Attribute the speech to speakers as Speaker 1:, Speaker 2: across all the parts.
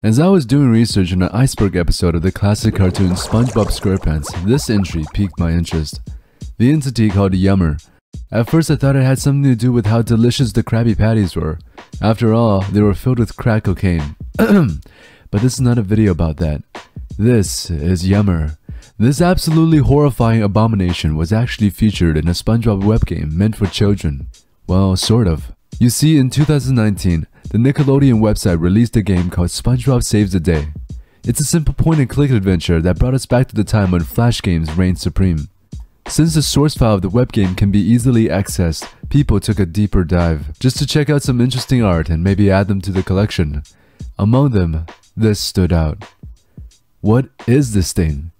Speaker 1: As I was doing research on an iceberg episode of the classic cartoon SpongeBob SquarePants, this entry piqued my interest. The entity called Yummer. At first I thought it had something to do with how delicious the Krabby Patties were. After all, they were filled with crack cocaine. But this is not a video about that. This is Yummer. This absolutely horrifying abomination was actually featured in a SpongeBob web game meant for children. Well, sort of. You see, in 2019, the Nickelodeon website released a game called SpongeBob Saves the Day. It's a simple point-and-click adventure that brought us back to the time when Flash games reigned supreme. Since the source file of the web game can be easily accessed, people took a deeper dive, just to check out some interesting art and maybe add them to the collection. Among them, this stood out. What is this thing?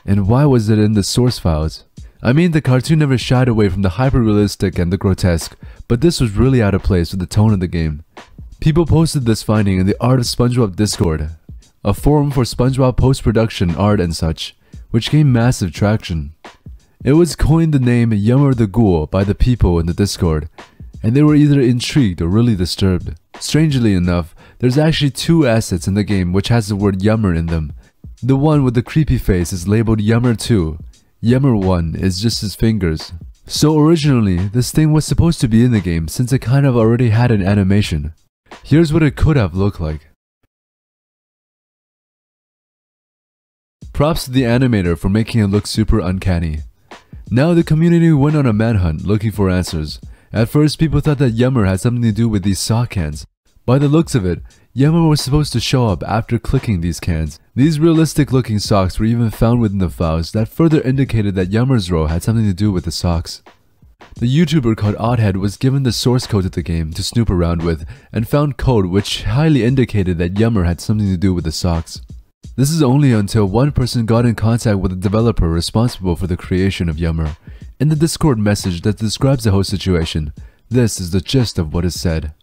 Speaker 1: And why was it in the source files? I mean, the cartoon never shied away from the hyper-realistic and the grotesque, but this was really out of place with the tone of the game. People posted this finding in the Art of SpongeBob Discord, a forum for SpongeBob post-production art and such, which gained massive traction. It was coined the name Yummer the Ghoul by the people in the Discord, and they were either intrigued or really disturbed. Strangely enough, there's actually two assets in the game which has the word Yummer in them. The one with the creepy face is labeled Yummer 2. Yummer 1 is just his fingers. So originally, this thing was supposed to be in the game since it kind of already had an animation. Here's what it could have looked like. Props to the animator for making it look super uncanny. Now the community went on a manhunt looking for answers. At first, people thought that Yummer had something to do with these sock cans. By the looks of it, Yummer was supposed to show up after clicking these cans. These realistic looking socks were even found within the files that further indicated that Yummer's role had something to do with the socks. The YouTuber called Oddhead was given the source code to the game to snoop around with and found code which highly indicated that Yummer had something to do with the socks. This is only until one person got in contact with the developer responsible for the creation of Yummer. In the Discord message that describes the whole situation, this is the gist of what is said.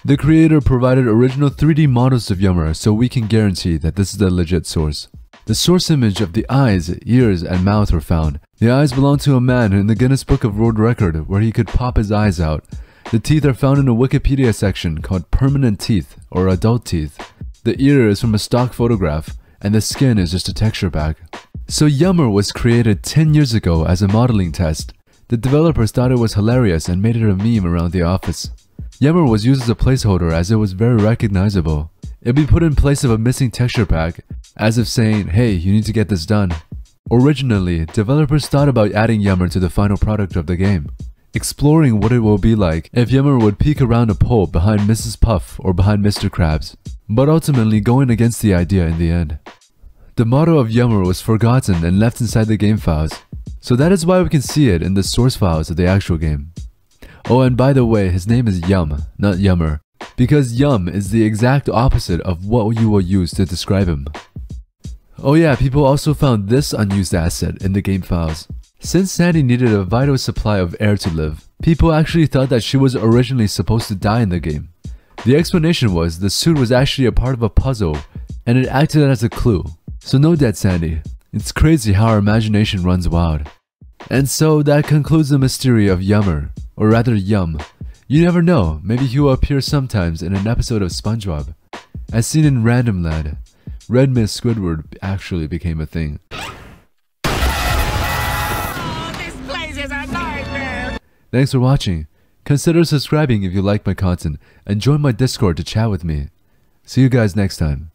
Speaker 1: The creator provided original 3D models of Yummer so we can guarantee that this is a legit source. The source image of the eyes, ears, and mouth were found. The eyes belong to a man in the Guinness Book of World Record where he could pop his eyes out. The teeth are found in a Wikipedia section called permanent teeth or adult teeth. The ear is from a stock photograph and the skin is just a texture pack. So Yummer was created 10 years ago as a modeling test. The developers thought it was hilarious and made it a meme around the office. Yummer was used as a placeholder as it was very recognizable. It'd be put in place of a missing texture pack, as if saying, hey, you need to get this done. Originally, developers thought about adding Yummer to the final product of the game, exploring what it will be like if Yummer would peek around a pole behind Mrs. Puff or behind Mr. Krabs, but ultimately going against the idea in the end. The motto of Yummer was forgotten and left inside the game files, so that is why we can see it in the source files of the actual game. Oh, and by the way, his name is Yum, not Yummer, because Yum is the exact opposite of what you will use to describe him. Oh yeah, people also found this unused asset in the game files. Since Sandy needed a vital supply of air to live, people actually thought that she was originally supposed to die in the game. The explanation was the suit was actually a part of a puzzle, and it acted as a clue. So no dead Sandy. It's crazy how our imagination runs wild. And so that concludes the mystery of Yummer, or rather Yum. You never know, maybe he will appear sometimes in an episode of SpongeBob. As seen in Random Land, Red Mist Squidward actually became a thing.
Speaker 2: This place is a nightmare!
Speaker 1: Thanks for watching. Consider subscribing if you like my content, and join my Discord to chat with me. See you guys next time.